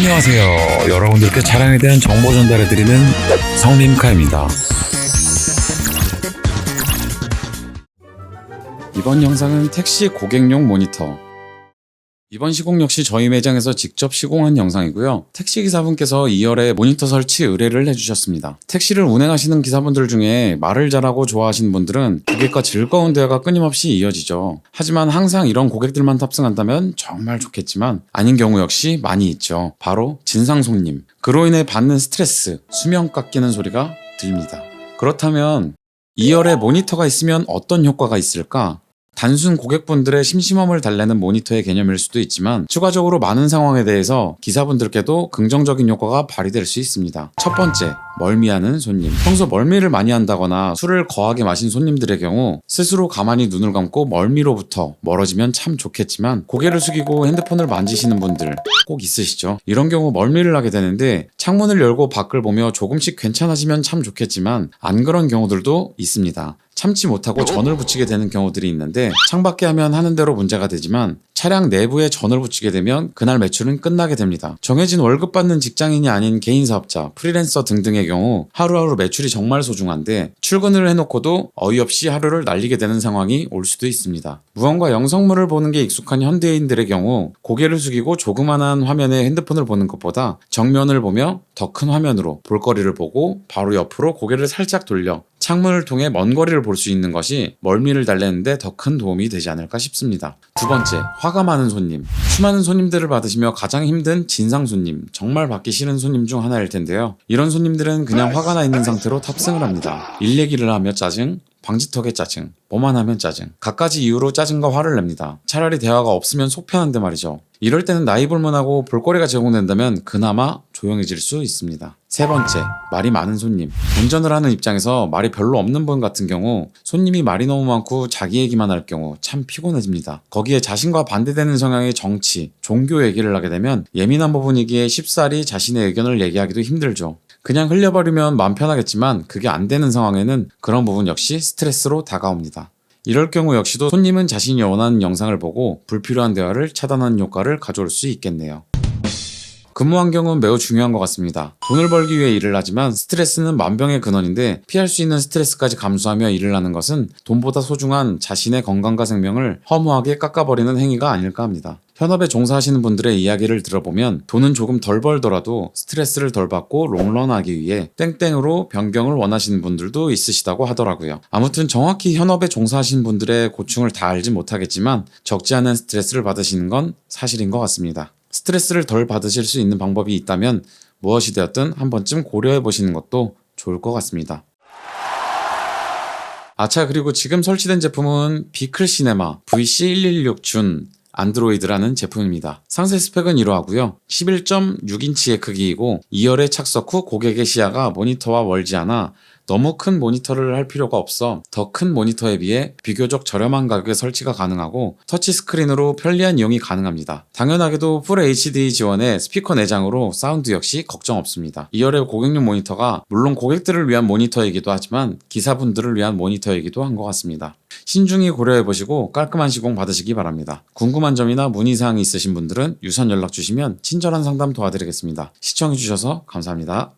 안녕하세요. 여러분들께 차량에 대한 정보 전달해드리는 성림카입니다. 이번 영상은 택시 고객용 모니터. 이번 시공 역시 저희 매장에서 직접 시공한 영상이고요. 택시기사분께서 2열에 모니터 설치 의뢰를 해주셨습니다. 택시를 운행하시는 기사분들 중에 말을 잘하고 좋아하시는 분들은 고객과 즐거운 대화가 끊임없이 이어지죠. 하지만 항상 이런 고객들만 탑승한다면 정말 좋겠지만 아닌 경우 역시 많이 있죠. 바로 진상 손님. 그로 인해 받는 스트레스, 수명 깎이는 소리가 들립니다. 그렇다면 2열에 모니터가 있으면 어떤 효과가 있을까? 단순 고객분들의 심심함을 달래는 모니터의 개념일 수도 있지만 추가적으로 많은 상황에 대해서 기사분들께도 긍정적인 효과가 발휘될 수 있습니다. 첫 번째, 멀미하는 손님. 평소 멀미를 많이 한다거나 술을 거하게 마신 손님들의 경우 스스로 가만히 눈을 감고 멀미로부터 멀어지면 참 좋겠지만 고개를 숙이고 핸드폰을 만지시는 분들 꼭 있으시죠. 이런 경우 멀미를 하게 되는데 창문을 열고 밖을 보며 조금씩 괜찮아지면 참 좋겠지만 안 그런 경우들도 있습니다. 참지 못하고 전을 붙이게 되는 경우들이 있는데 창밖에 하면 하는 대로 문제가 되지만 차량 내부에 전을 붙이게 되면 그날 매출은 끝나게 됩니다. 정해진 월급 받는 직장인이 아닌 개인 사업자, 프리랜서 등등의 경우 하루하루 매출이 정말 소중한데 출근을 해놓고도 어이없이 하루를 날리게 되는 상황이 올 수도 있습니다. 무언가 영상물을 보는 게 익숙한 현대인들의 경우 고개를 숙이고 조그만한 화면에 핸드폰을 보는 것보다 정면을 보며 더 큰 화면으로 볼거리를 보고 바로 옆으로 고개를 살짝 돌려 창문을 통해 먼 거리를 볼 수 있는 것이 멀미를 달래는데 더 큰 도움이 되지 않을까 싶습니다. 두 번째, 화가 많은 손님. 수많은 손님들을 받으시며 가장 힘든 진상 손님, 정말 받기 싫은 손님 중 하나일 텐데요. 이런 손님들은 그냥 화가 나 있는 상태로 탑승을 합니다. 일 얘기를 하며 짜증, 방지턱에 짜증, 뭐만 하면 짜증, 갖가지 이유로 짜증과 화를 냅니다. 차라리 대화가 없으면 속 편한데 말이죠. 이럴 때는 나이 볼만하고 볼거리가 제공된다면 그나마 조용해질 수 있습니다. 세 번째, 말이 많은 손님. 운전을 하는 입장에서 말이 별로 없는 분 같은 경우 손님이 말이 너무 많고 자기 얘기만 할 경우 참 피곤해집니다. 거기에 자신과 반대되는 성향의 정치, 종교 얘기를 하게 되면 예민한 부분이기에 쉽사리 자신의 의견을 얘기하기도 힘들죠. 그냥 흘려버리면 마음 편하겠지만 그게 안 되는 상황에는 그런 부분 역시 스트레스로 다가옵니다. 이럴 경우 역시도 손님은 자신이 원하는 영상을 보고 불필요한 대화를 차단하는 효과를 가져올 수 있겠네요. 근무 환경은 매우 중요한 것 같습니다. 돈을 벌기 위해 일을 하지만 스트레스는 만병의 근원인데 피할 수 있는 스트레스까지 감수하며 일을 하는 것은 돈보다 소중한 자신의 건강과 생명을 허무하게 깎아버리는 행위가 아닐까 합니다. 현업에 종사하시는 분들의 이야기를 들어보면 돈은 조금 덜 벌더라도 스트레스를 덜 받고 롱런하기 위해 땡땡으로 변경을 원하시는 분들도 있으시다고 하더라고요. 아무튼 정확히 현업에 종사하시는 분들의 고충을 다 알진 못하겠지만 적지 않은 스트레스를 받으시는 건 사실인 것 같습니다. 스트레스를 덜 받으실 수 있는 방법이 있다면 무엇이 되었든 한 번쯤 고려해 보시는 것도 좋을 것 같습니다. 아차, 그리고 지금 설치된 제품은 비클시네마 VC116준 안드로이드라는 제품입니다. 상세 스펙은 이러하고요. 11.6인치의 크기이고 2열에 착석 후 고객의 시야가 모니터와 멀지 않아 너무 큰 모니터를 할 필요가 없어 더 큰 모니터에 비해 비교적 저렴한 가격에 설치가 가능하고 터치스크린으로 편리한 이용이 가능합니다. 당연하게도 풀 HD 지원에 스피커 내장으로 사운드 역시 걱정 없습니다. 2열의 고객용 모니터가 물론 고객들을 위한 모니터이기도 하지만 기사분들을 위한 모니터이기도 한 것 같습니다. 신중히 고려해보시고 깔끔한 시공 받으시기 바랍니다. 궁금한 점이나 문의사항이 있으신 분들은 유선 연락 주시면 친절한 상담 도와드리겠습니다. 시청해주셔서 감사합니다.